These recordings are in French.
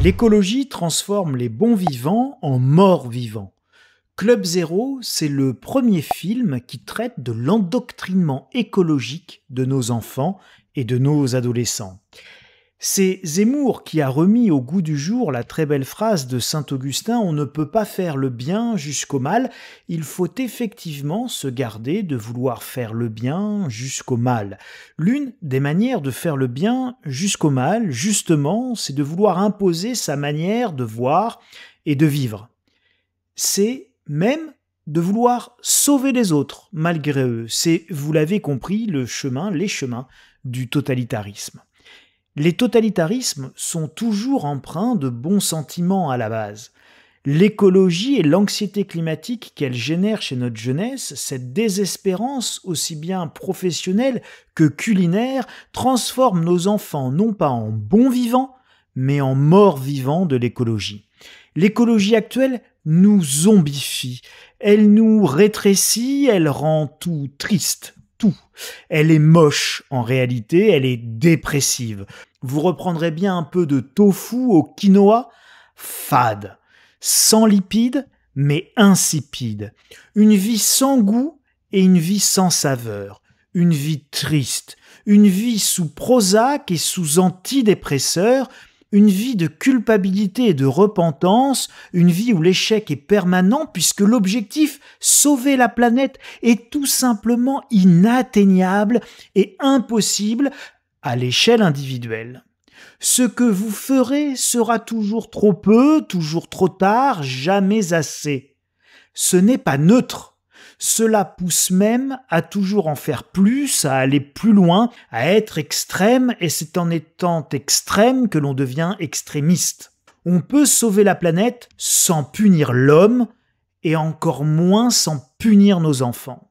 L'écologie transforme les bons vivants en morts vivants. Club Zéro, c'est le premier film qui traite de l'endoctrinement écologique de nos enfants et de nos adolescents. C'est Zemmour qui a remis au goût du jour la très belle phrase de Saint-Augustin « On ne peut pas faire le bien jusqu'au mal ». Il faut effectivement se garder de vouloir faire le bien jusqu'au mal. L'une des manières de faire le bien jusqu'au mal, justement, c'est de vouloir imposer sa manière de voir et de vivre. C'est même de vouloir sauver les autres malgré eux. C'est, vous l'avez compris, les chemins du totalitarisme. Les totalitarismes sont toujours empreints de bons sentiments à la base. L'écologie et l'anxiété climatique qu'elle génère chez notre jeunesse, cette désespérance aussi bien professionnelle que culinaire, transforme nos enfants non pas en bons vivants, mais en morts vivants de l'écologie. L'écologie actuelle nous zombifie, elle nous rétrécit, elle rend tout triste. Tout. Elle est moche en réalité, elle est dépressive. Vous reprendrez bien un peu de tofu au quinoa, fade, sans lipides mais insipide. Une vie sans goût et une vie sans saveur. Une vie triste, une vie sous Prozac et sous antidépresseurs, une vie de culpabilité et de repentance, une vie où l'échec est permanent puisque l'objectif, sauver la planète, est tout simplement inatteignable et impossible à l'échelle individuelle. Ce que vous ferez sera toujours trop peu, toujours trop tard, jamais assez. Ce n'est pas neutre. Cela pousse même à toujours en faire plus, à aller plus loin, à être extrême, et c'est en étant extrême que l'on devient extrémiste. On peut sauver la planète sans punir l'homme, et encore moins sans punir nos enfants.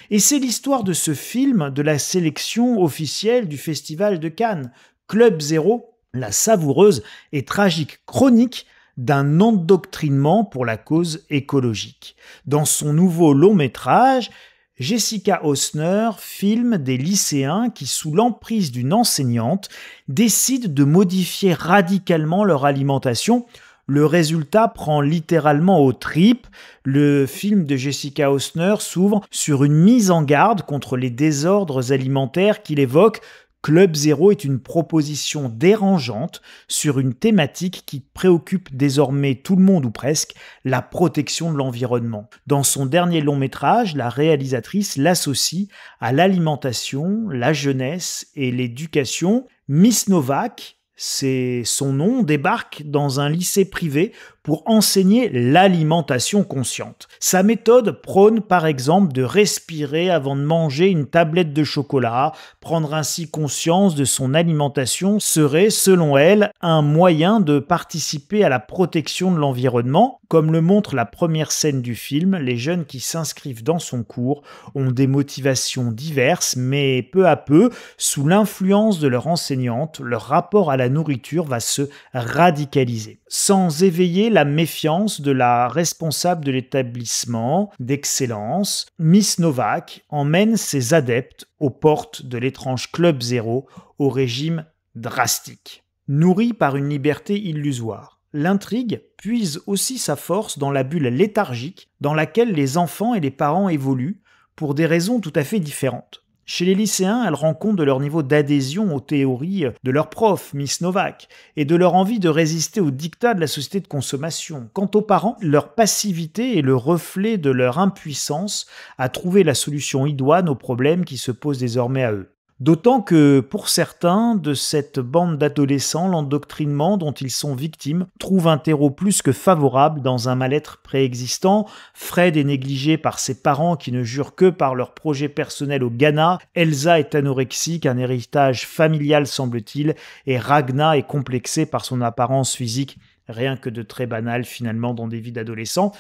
Et c'est l'histoire de ce film, de la sélection officielle du Festival de Cannes, Club Zéro, la savoureuse et tragique chronique d'un endoctrinement pour la cause écologique. Dans son nouveau long-métrage, Jessica Hausner filme des lycéens qui, sous l'emprise d'une enseignante, décident de modifier radicalement leur alimentation. Le résultat prend littéralement aux tripes. Le film de Jessica Hausner s'ouvre sur une mise en garde contre les désordres alimentaires qu'il évoque. Club Zéro est une proposition dérangeante sur une thématique qui préoccupe désormais tout le monde ou presque, la protection de l'environnement. Dans son dernier long-métrage, la réalisatrice l'associe à l'alimentation, la jeunesse et l'éducation. Miss Novak, c'est son nom, débarque dans un lycée privé pour enseigner l'alimentation consciente. Sa méthode prône par exemple de respirer avant de manger une tablette de chocolat. Prendre ainsi conscience de son alimentation serait, selon elle, un moyen de participer à la protection de l'environnement. Comme le montre la première scène du film, les jeunes qui s'inscrivent dans son cours ont des motivations diverses, mais peu à peu, sous l'influence de leur enseignante, leur rapport à la nourriture va se radicaliser. Sans éveiller la méfiance de la responsable de l'établissement d'excellence, Miss Novak emmène ses adeptes aux portes de l'étrange Club Zéro au régime drastique. Nourri par une liberté illusoire, l'intrigue puise aussi sa force dans la bulle léthargique dans laquelle les enfants et les parents évoluent pour des raisons tout à fait différentes. Chez les lycéens, elle rend compte de leur niveau d'adhésion aux théories de leur prof, Miss Novak, et de leur envie de résister aux dictats de la société de consommation. Quant aux parents, leur passivité est le reflet de leur impuissance à trouver la solution idoine aux problèmes qui se posent désormais à eux. D'autant que, pour certains de cette bande d'adolescents, l'endoctrinement dont ils sont victimes trouve un terreau plus que favorable dans un mal-être préexistant. Fred est négligé par ses parents qui ne jurent que par leur projet personnel au Ghana. Elsa est anorexique, un héritage familial semble-t-il, et Ragna est complexée par son apparence physique, rien que de très banal finalement dans des vies d'adolescents.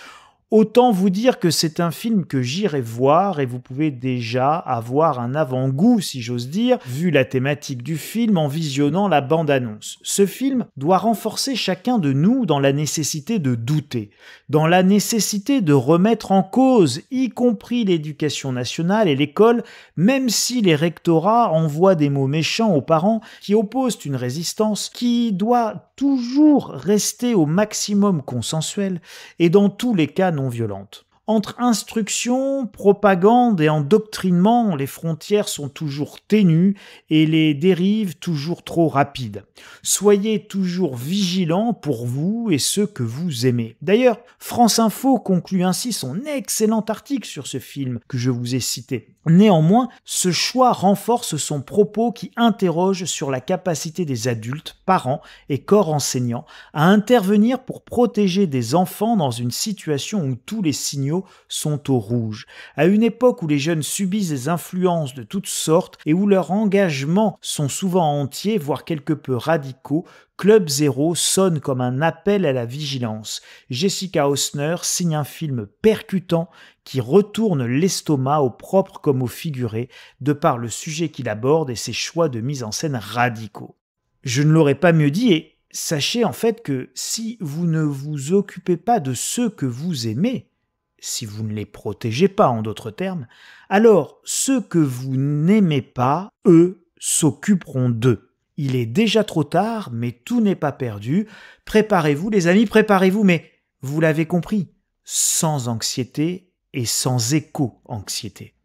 Autant vous dire que c'est un film que j'irai voir et vous pouvez déjà avoir un avant-goût, si j'ose dire, vu la thématique du film en visionnant la bande-annonce. Ce film doit renforcer chacun de nous dans la nécessité de douter, dans la nécessité de remettre en cause, y compris l'éducation nationale et l'école, même si les rectorats envoient des mots méchants aux parents qui opposent une résistance qui doit toujours rester au maximum consensuelle et dans tous les cas non violente. Entre instruction, propagande et endoctrinement, les frontières sont toujours ténues et les dérives toujours trop rapides. Soyez toujours vigilants pour vous et ceux que vous aimez. D'ailleurs, France Info conclut ainsi son excellent article sur ce film que je vous ai cité. Néanmoins, ce choix renforce son propos qui interroge sur la capacité des adultes, parents et corps enseignants à intervenir pour protéger des enfants dans une situation où tous les signaux sont au rouge. À une époque où les jeunes subissent des influences de toutes sortes et où leurs engagements sont souvent entiers, voire quelque peu radicaux, Club Zéro sonne comme un appel à la vigilance. Jessica Hausner signe un film percutant qui retourne l'estomac au propre comme au figuré, de par le sujet qu'il aborde et ses choix de mise en scène radicaux. Je ne l'aurais pas mieux dit et sachez en fait que si vous ne vous occupez pas de ceux que vous aimez, si vous ne les protégez pas en d'autres termes, alors ceux que vous n'aimez pas, eux, s'occuperont d'eux. Il est déjà trop tard, mais tout n'est pas perdu. Préparez-vous les amis, préparez-vous, mais vous l'avez compris, sans anxiété et sans éco-anxiété.